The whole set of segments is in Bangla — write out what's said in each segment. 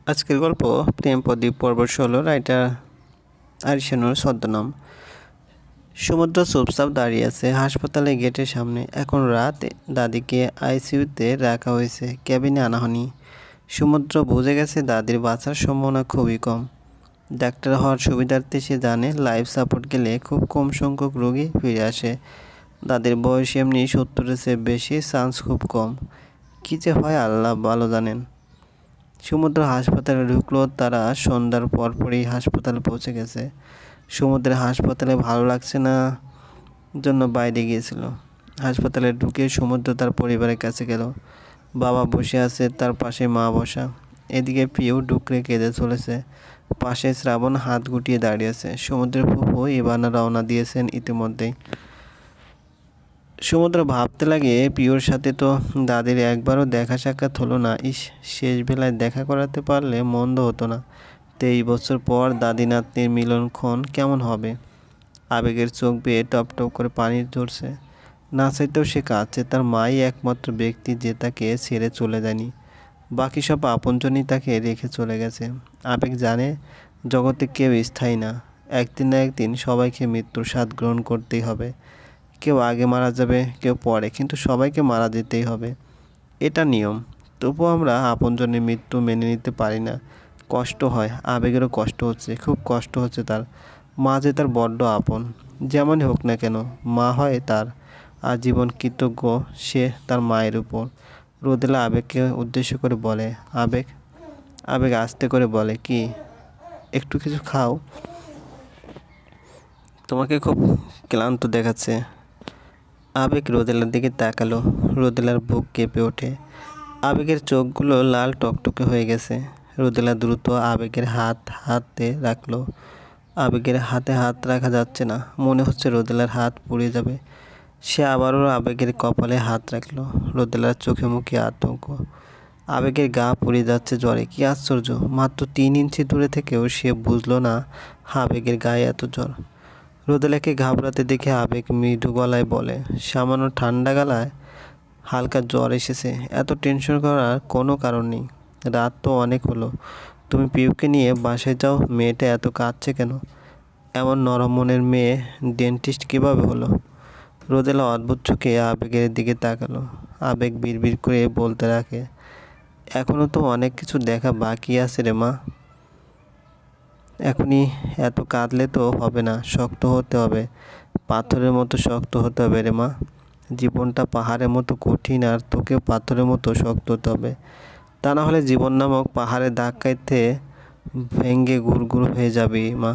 আজকের গল্প প্রেম প্রদীপ পর্ব ১৬। রাইটার আরিশানুর ছদ্মনাম। সমুদ্র চুপচাপ দাঁড়িয়ে আছে হাসপাতালে গেটের সামনে। এখন রাত, দাদিকে আইসিইউতে রাখা হয়েছে, ক্যাবিনে আনা হয়নি। সমুদ্র বুঝে গেছে দাদির বাঁচার সম্ভাবনা খুবই কম। ডাক্তার হওয়ার সুবিধার্থে সে জানে লাইফ সাপোর্ট গেলে খুব কম সংখ্যক রোগী ফিরে আসে। দাদির বয়স এমনি ৭০-এর চেয়ে বেশি, চান্স খুব কম। কী যে হয় আল্লাহ ভালো জানেন। সমুদ্র হাসপাতালে ঢুকলো। তারা সন্ধ্যার পরপরই হাসপাতালে পৌঁছে গেছে। সমুদ্রের হাসপাতালে ভালো লাগছে না জন্য বাইরে গিয়েছিল। হাসপাতালে ঢুকে সমুদ্র তার পরিবারের কাছে গেল। বাবা বসে আছে, তার পাশে মা বসা। এদিকে পিউ ডুকরে কেঁদে চলেছে। পাশে শ্রাবণ হাত গুটিয়ে দাঁড়িয়ে আছে। সমুদ্রের ফুফু ইভানা রওনা দিয়েছেন ইতিমধ্যেই। সমুদ্র ভাবতে লাগে, পিওর সাথে তো দাদির একবারও দেখা সাক্ষাৎ হলো না। শেষ বেলায় দেখা করাতে পারলে মন্দ হতো না। ২৩ বছর পর দাদি নাতনির মিলনক্ষণ কেমন হবে। আবেগের চোখ বেয়ে টপ টপ করে পানি ঝরছে। না চাইতেও সে কাঁদছে। তার মাই একমাত্র ব্যক্তি যে তাকে ছেড়ে চলে যায়নি। বাকি সব আপনজনই তাকে রেখে চলে গেছে। আবেগ জানে জগতে কেউ স্থায়ী না। একদিন না একদিন সবাইকে মৃত্যুর স্বাদ গ্রহণ করতেই হবে। কেউ আগে মারা যাবে, কেউ পরে, কিন্তু সবাইকে মারা যেতেই হবে, এটা নিয়ম। তবুও আমরা আপনজনের মৃত্যু মেনে নিতে পারি না। কষ্ট হয়, আবেগেরও কষ্ট হচ্ছে, খুব কষ্ট হচ্ছে তার। মা যে তার বড্ড আপন, যেমনই হোক না কেন মা হয় তার। আর জীবন কৃতজ্ঞ সে তার মায়ের উপর। রোদেলা আবেগকে উদ্দেশ্য করে বলে, আবেগ আবেগ আস্তে করে বলে, কি একটু কিছু খাও, তোমাকে খুব ক্লান্ত দেখাচ্ছে। আবেগ রোদেলার দিকে তাকালো। রোদেলার বুক কেঁপে ওঠে। আবেগের চোখগুলো লাল টকটকে হয়ে গেছে। রোদেলা দ্রুত আবেগের হাতে রাখলো। আবেগের হাতে হাত রাখা যাচ্ছে না, মনে হচ্ছে রোদেলার হাত পুড়ে যাবে। সে আবারও আবেগের কপালে হাত রাখলো। রোদেলার চোখে মুখে আতঙ্ক। আবেগের গা পুড়ে যাচ্ছে জ্বরে। কি আশ্চর্য, মাত্র ৩ ইঞ্চি দূরে থেকেও সে বুঝলো না আবেগের গায়ে এত জ্বর। রোদেলাকে ঘাবড়াতে দেখে আবেগ মৃদু গলায় বলে, সামান্য ঠান্ডা গলায় হালকা জ্বর এসেছে, এত টেনশন করার কোনো কারণ নেই। রাত তো অনেক হলো, তুমি পিউকে নিয়ে বাসায় যাও। মেয়েটা এত কাঁদছে কেন? এমন নরম মনের মেয়ে ডেন্টিস্ট কীভাবে হলো? রোদেলা অদ্ভুত চোখে আবেগের দিকে তাকালো। আবেগ বিড়বিড় করে বলতে রাখে, এখনও তো অনেক কিছু দেখা বাকি আছে রে মা। এখনই এত কাঁদলে তো হবে না, শক্ত হতে হবে, পাথরের মতো শক্ত হতে হবে রে মা। জীবনটা পাহাড়ের মতো কঠিন, আর তোকেও পাথরের মতো শক্ত হতে হবে। তা না হলে জীবন নামক পাহাড়ে ধাক্কাইতে ভেঙে গুড়গুড় হয়ে যাবি মা।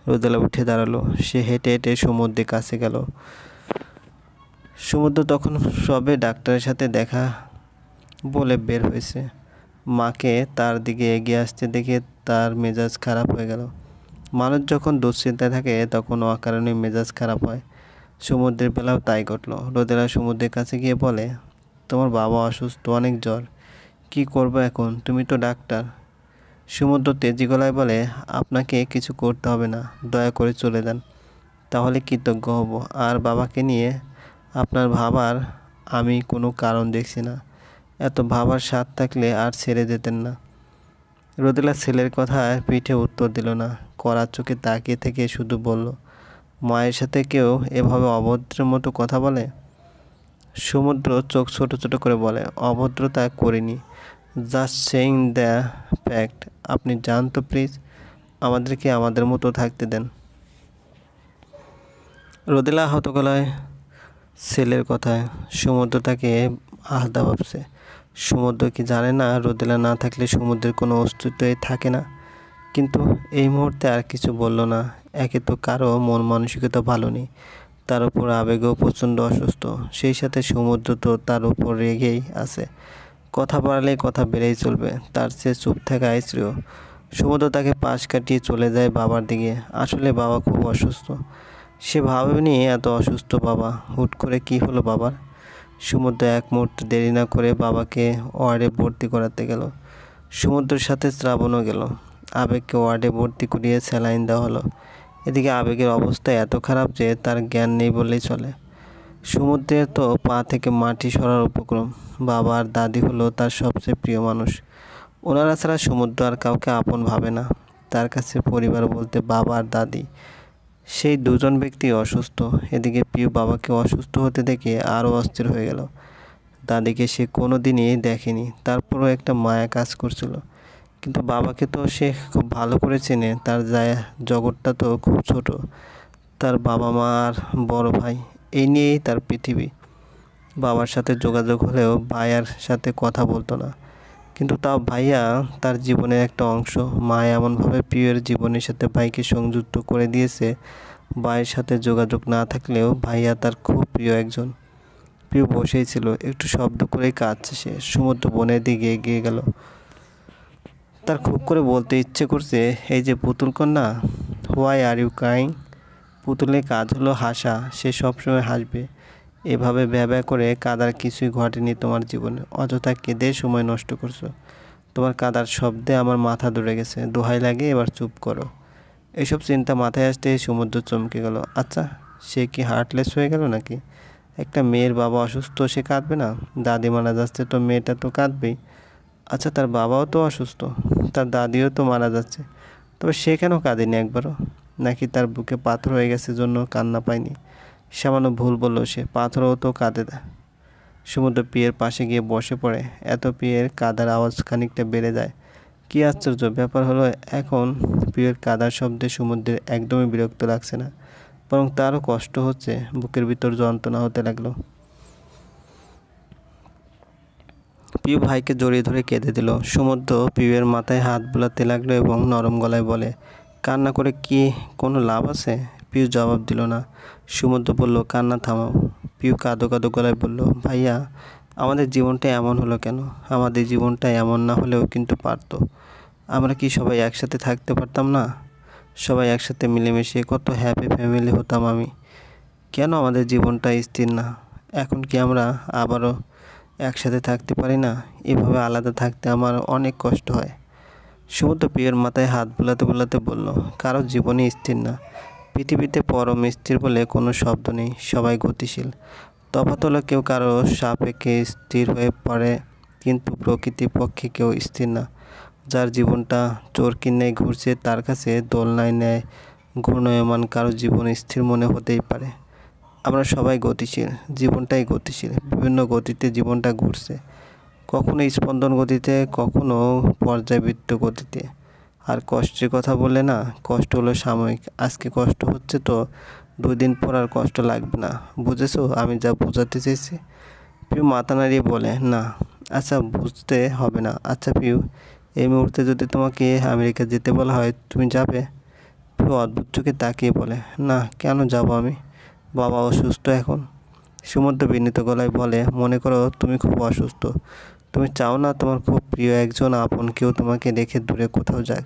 রোদেলা উঠে দাঁড়ালো। সে হেঁটে হেঁটে সমুদ্রের কাছে গেল। সমুদ্র তখন সবে ডাক্তারের সাথে দেখা বলে বের হয়েছে। মাকে তার দিকে এগিয়ে আসতে দেখে তার মেজাজ খারাপ হয়ে গেল। মানুষ যখন দুশ্চিন্তায় থাকে তখন অকারণে মেজাজ খারাপ হয়। সমুদ্রের বেলাও তাই ঘটল। রোদেলা সমুদ্রের কাছে গিয়ে বলে, তোমার বাবা অসুস্থ, অনেক জ্বর, কি করবো এখন? তুমি তো ডাক্তার। সমুদ্র তেজি গলায় বলে, আপনাকে কিছু করতে হবে না, দয়া করে চলে যান, তাহলে কৃতজ্ঞ হব। আর বাবাকে নিয়ে আপনার ভাবার আমি কোনো কারণ দেখছি না। এত ভাবার স্বাদ থাকলে আর ছেড়ে যেতেন না। রোদেলা ছেলের কথা পিঠে উত্তর দিল না, কড়া চোখে তাকিয়ে থেকে শুধু বলল, মায়ের সাথে কেউ এভাবে অভদ্রের মতো কথা বলে? সমুদ্র চোখ ছোট ছোট করে বলে, অভদ্রতা করিনি, জাস্ট সেইং দ্য ফ্যাক্ট। আপনি যান তো প্লিজ, আমাদেরকে আমাদের মতো থাকতে দেন। রোদেলা আহত গলায় ছেলের কথায় সমুদ্র তাকে আলাদা ভাবছে। সমুদ্র কি জানে না রোদেলা না থাকলে সমুদ্রের কোনো অস্তিত্বই থাকে না? কিন্তু এই মুহূর্তে আর কিছু বলল না। একে তো কারো মন মানসিকতা ভালো নেই, তার উপর আবেগও প্রচণ্ড অসুস্থ, সেই সাথে সমুদ্র তো তার উপর রেগেই আছে। কথা বাড়ালে কথা বেড়েই চলবে, তার চেয়ে চুপ থাকাই শ্রেয়। সমুদ্র তাকে পাশ কাটিয়ে চলে যায় বাবার দিকে। আসলে বাবা খুব অসুস্থ। সে ভাবেনি এত অসুস্থ বাবা। হুট করে কি হলো বাবার? সমুদ্র এক মুহূর্ত দেরি না করে বাবাকে ওয়ার্ডে ভর্তি করাতে গেল। সমুদ্রের সাথে শ্রাবণও গেল। আবেগকে ওয়ার্ডে ভর্তি করিয়ে স্যালাইন দেওয়া হলো। এদিকে আবেগের অবস্থা এত খারাপ যে তার জ্ঞান নেই বললেই চলে। সমুদ্রের তো পা থেকে মাটি সরার উপক্রম। বাবা আর দাদি হলো তার সবচেয়ে প্রিয় মানুষ। ওনারা ছাড়া সমুদ্র আর কাউকে আপন ভাবে না। তার কাছে পরিবার বলতে বাবা আর দাদি। সেই দুজন ব্যক্তি অসুস্থ। এদিকে পিউ বাবাকে অসুস্থ হতে দেখে আরও অস্থির হয়ে গেল। দাদিকে সে কোনো দিনই দেখেনি, তারপরও একটা মায়া কাজ করছিল। কিন্তু বাবাকে তো সে খুব ভালো করে চেনে, তার জগৎটা তো খুব ছোট। তার বাবা মা আর বড় ভাই, এই নিয়েই তার পৃথিবী। বাবার সাথে যোগাযোগ হলেও ভাইয়ার সাথে কথা বলতো না, কিন্তু তাও ভাইয়া তার জীবনের একটা অংশ। মা এমনভাবে পিউয়ের জীবনের সাথে ভাইকে সংযুক্ত করে দিয়েছে, ভাইয়ের সাথে যোগাযোগ না থাকলেও ভাইয়া তার খুব প্রিয় একজন। পিউ বসেই ছিল, একটু শব্দ করেই কাঁদছে সে। সমুদ্র বনের দিকে এগিয়ে গেল। তার খুব করে বলতে ইচ্ছে করছে, এই যে পুতুল কন্যা, হোয়াই আর ইউ ক্রাইং? পুতুলের কাজ হলো হাসা, সে সবসময় হাসবে। এভাবে ভ্যাবা করে কাদার কিছুই ঘটেনি তোমার জীবনে, অযথা কেঁদে সময় নষ্ট করছো। তোমার কাদার শব্দে আমার মাথা ধরে গেছে, দোহাই লাগে এবার চুপ করো। এসব চিন্তা মাথায় আসতে সমুদ্র চমকে গেল। আচ্ছা, সে কি হার্টলেস হয়ে গেল নাকি? একটা মেয়ের বাবা অসুস্থ, সে কাঁদবে না? দাদি মারা যাচ্ছে তো মেয়েটা তো কাঁদবেই। আচ্ছা, তার বাবাও তো অসুস্থ, তার দাদিও তো মারা যাচ্ছে, তবে সে কেন কাঁদেনি একবারও? নাকি তার বুকে পাথর হয়ে গেছে জন্য কান্না পায়নি? সামান্য ভুল বলল সে, পাথরও তো কাঁদে না। সমুদ্র পিয়ের পাশে গিয়ে বসে পড়ে। এত পিয়ের কাদার আওয়াজ খানিকটা বেড়ে যায়। কী আশ্চর্য ব্যাপার হলো, এখন পিয়ের কাদার শব্দে সমুদ্রের একদমই বিরক্ত লাগছে না, বরং তারও কষ্ট হচ্ছে, বুকের ভিতর যন্ত্রণা হতে লাগলো। পিউ ভাইকে জড়িয়ে ধরে কেঁদে দিল। সমুদ্র পিউয়ের মাথায় হাত বোলাতে লাগলো এবং নরম গলায় বলে, কান্না করে কি কোনো লাভ আছে? পিউ জবাব দিল না। সমুদ্র বলল, কান্না থামাও। পিউ কাঁদো কাঁদো গলায় বলল, ভাইয়া, আমাদের জীবনটা এমন হলো কেন? আমাদের জীবনটা এমন না হলেও কিন্তু পারতো। আমরা কি সবাই একসাথে থাকতে পারতাম না? সবাই একসাথে মিলেমিশে কত হ্যাপি ফ্যামিলি হতাম আমি। কেন আমাদের জীবনটা স্থির না? এখন কি আমরা আবারও একসাথে থাকতে পারি না? এভাবে আলাদা থাকতে আমার অনেক কষ্ট হয়। সমুদ্র পিয়ের মাথায় হাত বোলাতে বোলাতে বলল, কারো জীবনই স্থির না। পৃথিবীতে পরম স্থির বলে কোনো শব্দ নেই, সবাই গতিশীল। তফাৎ হলো কেউ কারো সাপেক্ষে স্থির হয়ে পড়ে, কিন্তু প্রকৃতির পক্ষে কেউ স্থির না। যার জীবনটা চরকির ন্যায় ঘুরছে, তার কাছে দোলনায় ন্যায় ঘূর্ণায়মান কারো জীবন স্থির মনে হতেই পারে। আমরা সবাই গতিশীল, জীবনটাই গতিশীল, বিভিন্ন গতিতে জীবনটা ঘুরছে, কখনো স্পন্দন গতিতে, কখনো পর্যায়বৃত্ত গতিতে। আর কষ্টের কথা বললে না, কষ্ট হলো সাময়িক। আজকে কষ্ট হচ্ছে তো 2 দিন পর আর কষ্ট লাগবে না। বুঝেছো আমি যা বোঝাতে চেয়েছি? পিউ মাথা নাড়িয়ে বলে, না। আচ্ছা, বুঝতে হবে না। আচ্ছা পিউ, এই মুহূর্তে যদি তোমাকে আমেরিকা যেতে বলা হয়, তুমি যাবে? পিউ অদ্ভুত চোখে তাকিয়ে বলে, না, কেন যাব আমি? বাবা অসুস্থ এখন। সমুদ্র বিনীত গলায় বলে, মনে করো তুমি খুব অসুস্থ, তুমি চাও না তোমার খুব প্রিয় একজন আপন কেউ তোমাকে রেখে দূরে কোথাও যাক।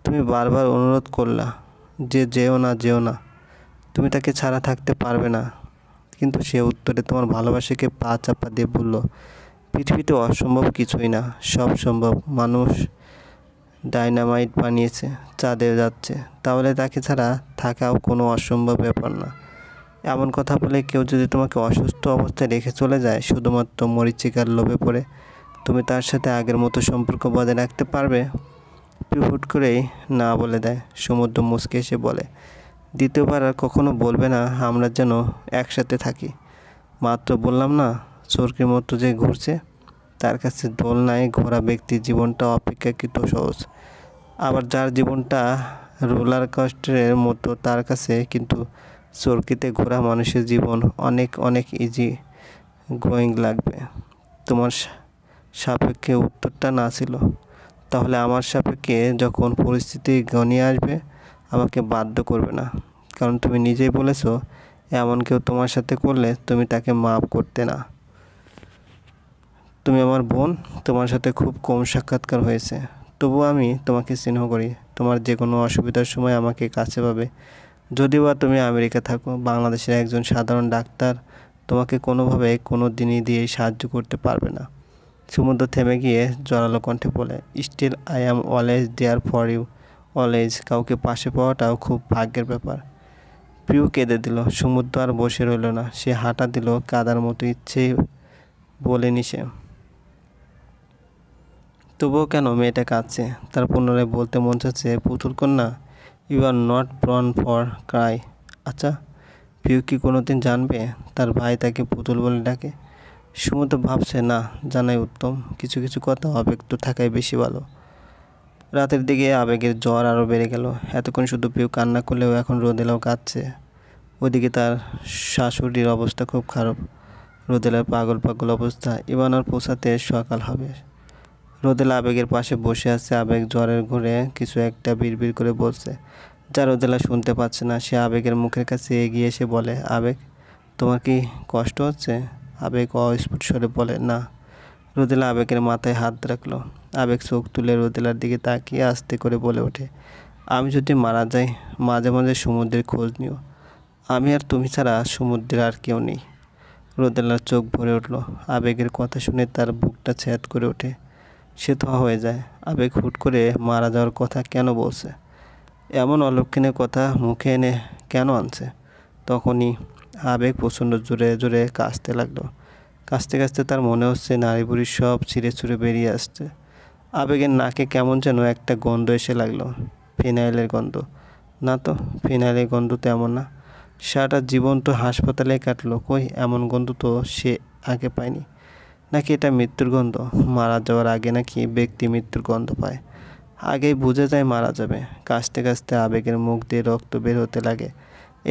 তুমি বারবার অনুরোধ করলা যে যেও না, যেও না, তুমি তাকে ছাড়া থাকতে পারবে না। কিন্তু সে উত্তরে তোমার ভালোবাসাকে পা চাপা দিয়ে বলল, পৃথিবীতে অসম্ভব কিছুই না, সব সম্ভব। মানুষ ডাইনামাইট বানিয়েছে, চাঁদে যাচ্ছে, তাহলে তাকে ছাড়া থাকাও কোনো অসম্ভব ব্যাপার না। এমন কথা বলে কেউ যদি তোমাকে অসুস্থ অবস্থায় রেখে চলে যায় শুধুমাত্র মরীচিকার লোভে পড়ে, তুমি তার সাথে আগের মতো সম্পর্ক বজায় রাখতে পারবে? পিউ হুট করেই না বলে দেয়। সমুদ্র মুচকে এসে বলে, দ্বিতীয়বার আর কখনো বলবে না আমরা যেন একসাথে থাকি। মাত্র বললাম না, চরকির মতো যে ঘুরছে, তার কাছে দোলনায় ঘোরা ব্যক্তির জীবনটা অপেক্ষাকৃত সহজ। আবার যার জীবনটা রোলার কোস্টারের মতো, তার কাছে কিন্তু চরকিতে ঘোরা মানুষের জীবন অনেক অনেক ইজি গোয়িং লাগবে। তোমার সাপেক্ষে উত্তরটা না ছিল, তাহলে আমার সাপেক্ষে যখন পরিস্থিতি ঘনিয়ে আসবে, আমাকে বাধ্য করবে না, কারণ তুমি নিজেই বলেছো এমন কেউ তোমার সাথে করলে তুমি তাকে মাফ করতে না। তুমি আমার বোন, তোমার সাথে খুব কম সাক্ষাৎকার হয়েছে, তবুও আমি তোমাকে স্নেহ করি। তোমার যে কোনো অসুবিধার সময় আমাকে কাছে পাবে। যদিও বা তুমি আমেরিকা থাকো, বাংলাদেশের একজন সাধারণ ডাক্তার তোমাকে কোনোভাবে কোনো দিনই দিয়ে সাহায্য করতে পারবে না। সমুদ্র থেমে গিয়ে জোরালো কণ্ঠে বলে, still I am always there for you, always. কাউকে পাশে পাওয়াটাও খুব ভাগ্যের ব্যাপার। পিউ কেঁদে দিল। সমুদ্র আর বসে রইল না, সে হাঁটা দিল কাদার মতো। ইচ্ছেই বলেনি সে, তবুও কেন মেয়েটা কাঁদছে? তার পুনরায় বলতে মন চাচ্ছে, পুতুল কন্যা, you are not born for cry. আচ্ছা, পিউ কি কোনোদিন জানবে তার ভাই তাকে পুতুল বলে ডাকে? সমুদ্র ভাবছে, না জানাই উত্তম। কিছু কিছু কথা আবেগ তো থাকাই বেশি ভালো। রাতের দিকে আবেগের জ্বর আরও বেড়ে গেল। এতক্ষণ শুধু পিউ কান্না করলেও এখন রোদেলাও কাঁদছে। ওদিকে তার শাশুড়ির অবস্থা খুব খারাপ। রোদেলার পাগল পাগল অবস্থা। ইভানার পৌঁছাতে সকাল হবে। রোদেলা আবেগের পাশে বসে আছে। আবেগ জ্বরের ঘুরে কিছু একটা বিড়বিড় করে বলছে, যা রোদেলা শুনতে পাচ্ছে না। সে আবেগের মুখের কাছে এগিয়ে এসে বলে, আবেগ, তোমার কি কষ্ট হচ্ছে? আবেগ অস্ফুট স্বরে বলে, না। রোদেলা আবেগের মাথায় হাত রাখলো। আবেগ চোখ তুলে রোদেলার দিকে তাকিয়ে আস্তে করে বলে ওঠে, আমি যদি মারা যাই, মাঝে মাঝে সমুদ্রের খোঁজ নিও। আমি আর তুমি ছাড়া সমুদ্রের আর কেউ নেই। রোদেলার চোখ ভরে উঠল। আবেগের কথা শুনে তার বুকটা ছ্যাদ করে ওঠে। সে তো হয়ে যায়। আবেগ হুট করে মারা যাওয়ার কথা কেন বলছে? এমন অলক্ষণের কথা মুখে এনে কেন আনছে? তখনই আবেগ প্রচণ্ড জোরে জোরে কাঁদতে লাগলো। কাঁদতে কাঁদতে তার মনে হচ্ছে নাড়ি ভুড়ি সব ছিঁড়ে ছুঁড়ে বেরিয়ে আসছে। আবেগের নাকে কেমন যেন একটা গন্ধ এসে লাগলো। ফিনাইলের গন্ধ। না তো, ফিনাইলের গন্ধ তো এমন না। সারাটা জীবন তো হাসপাতালে কাটলো, কই এমন গন্ধ তো সে আগে পায়নি। নাকি এটা মৃত্যুর গন্ধ? মারা যাওয়ার আগে নাকি ব্যক্তি মৃত্যুর গন্ধ পায়, আগেই বুঝে যায় মারা যাবে। কাশতে কাশতে আবেগের মুখ দিয়ে রক্ত বের হতে লাগে।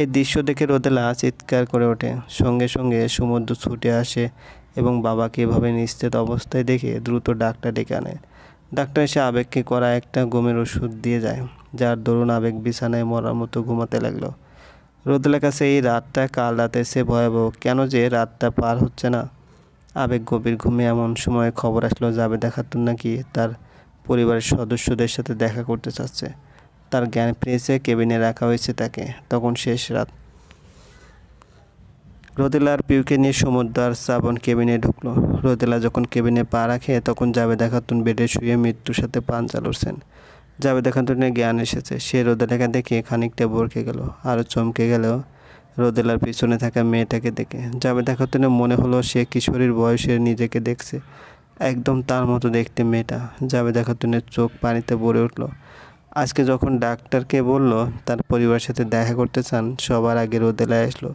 এই দৃশ্য দেখে রোদেলা চিৎকার করে ওঠে। সঙ্গে সঙ্গে সমুদ্র ছুটে আসে এবং বাবাকে এভাবে নিস্তেজ অবস্থায় দেখে দ্রুত ডাক্তার ডেকে আনে। ডাক্তার এসে আবেগকে করা একটা ঘুমের ওষুধ দিয়ে যায়, যার দরুন আবেগ বিছানায় মরার মতো ঘুমাতে লাগলো। রোদেলার কাছে এই রাতটা কাল রাতের সে ভয়াবহ। কেন যে রাতটা পার হচ্ছে না? আবেগ গভীর ঘুমে এমন সময় খবর আসলো জাবেদা খাতুন নাকি তার পরিবারের সদস্যদের সাথে দেখা করতে চাচ্ছে। তার জ্ঞান ফিরেছে, কেবিনে রাখা হয়েছে তাকে। তখন শেষ রাত। রোদেলা আর পিউকে নিয়ে সমুদ্র আর শ্রাবণ কেবিনে ঢুকলো। রোদেলা যখন কেবিনে পা রাখে তখন জাবেদা খাতুন বেডে শুয়ে মৃত্যুর সাথে পাঞ্জা লড়ছেন। জাবেদা খাতুনের জ্ঞান এসেছে। সে রোদেলাকে দেখে খানিকটা ভরকে গেল, আরও চমকে গেল রোদেলার পিছনে থাকা মেয়েটাকে দেখে। জাবেদা খাতুনের মনে হলো সে কিশোরীর বয়সের নিজেকে দেখছে, একদম তার মতো দেখতে মেয়েটা। জাবেদা খাতুনের চোখ পানিতে ভরে উঠল। আজকে যখন ডাক্তারকে বলল তার পরিবারের সাথে দেখা করতে চান, সবার আগে রোদেলায় আসলো।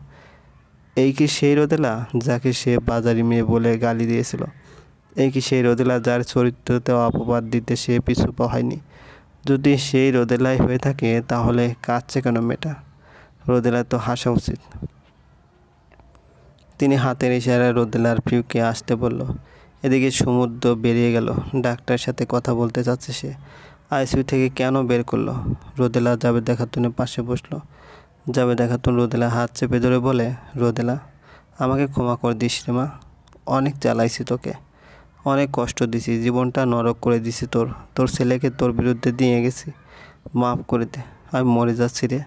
এই কি সেই রোদেলা যাকে সে বাজারি মেয়ে বলে গালি দিয়েছিল? এই কি সেই রোদেলা যার চরিত্রতেও অপবাদ দিতে সে পিছু পা হয়নি? যদি সেই রোদেলাই হয়ে থাকে তাহলে কাঁদছে কেন মেয়েটা? রোদেলার তো হাসা উচিত। তিনি হাতের ইশারায় রোদেলার পিউকে আসতে বলল। এদিকে সমুদ্র বেরিয়ে গেল। ডাক্তারের সাথে কথা বলতে চাচ্ছে সে। আইসিইউ থেকে কেন বের করলো? রোদেলা জাবেদা খাতুনের পাশে বসলো। জাবেদা খাতুন রোদেলা হাত চেপে ধরে বলে, রোদেলা, আমাকে ক্ষমা করে দিস রে মা। অনেক জ্বালাইছি তোকে, অনেক কষ্ট দিছি, জীবনটা নরক করে দিছি তোর। তোর ছেলেকে তোর বিরুদ্ধে দিয়ে গেছি, মাফ করে দে। আমি মরে যাচ্ছি রে।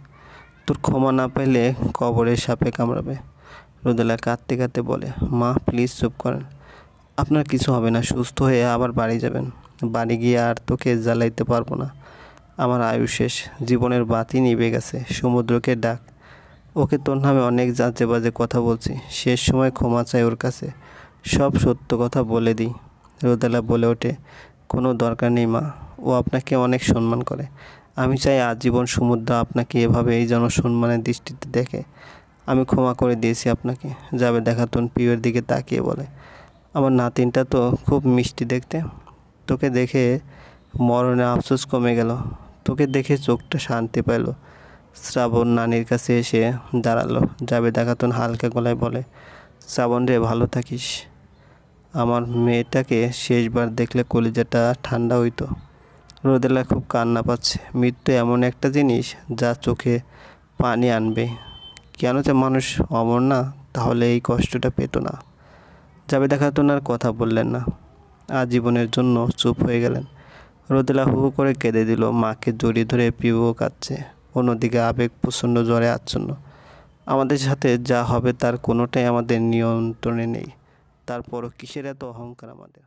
তোর ক্ষমা না পেলে কবরে সাপে কামড়াবে। রোদেলা কাঁদতে কাঁদতে বলে, মা প্লিজ চুপ করেন। আপনার কিছু হবে না, সুস্থ হয়ে আবার বাড়ি যাবেন। বাড়ি গিয়ে আর তোকে জ্বালাইতে পারবো না। আমার আয়ু শেষ, জীবনের বাতি নিভে গেছে। সমুদ্রকে ডাক, ওকে তোর নামে অনেক বাজে বাজে কথা বলছি। শেষ সময় ক্ষমা চাই ওর কাছে, সব সত্য কথা বলে দিই। রোদেলা বলে ওঠে, কোনো দরকার নেই মা, ও আপনাকে অনেক সম্মান করে। আমি চাই আজীবন সমুদ্র আপনাকে এভাবে এই জনসম্মানের দৃষ্টিতে দেখে। আমি ক্ষমা করে দিয়েছি আপনাকে। জাবেদা খাতুন পিউয়ের দিকে তাকিয়ে বলে, আমার নাতিনটা তো খুব মিষ্টি দেখতে। তোকে দেখে মরণে আফসোস কমে গেল। তোকে দেখে চোখটা শান্তি পেল। শ্রাবণ নানির কাছে এসে দাঁড়ালো। জাবেদা খাতুন হালকা গলায় বলে, শ্রাবণ রে, ভালো থাকিস। আমার মেয়েটাকে শেষবার দেখলে কলিজাটা ঠান্ডা হইতো। রোদেলা খুব কান্না পাচ্ছে। মৃত্যু এমন একটা জিনিস যা চোখে পানি আনবে। কেন যে মানুষ অমর না, তাহলে এই কষ্টটা পেত না। জাবেদা খাতুন আর কথা বললেন না, আজীবনের জন্য চুপ হয়ে গেলেন। রোদেলা হু হু করে কেঁদে দিল। মাকে জড়িয়ে ধরে পিউও কাঁদছে। অন্যদিকে আবেগ প্রচণ্ড জ্বরে আচ্ছন্ন। আমাদের সাথে যা হবে তার কোনোটাই আমাদের নিয়ন্ত্রণে নেই। তারপরও কিসের এত অহংকার আমাদের?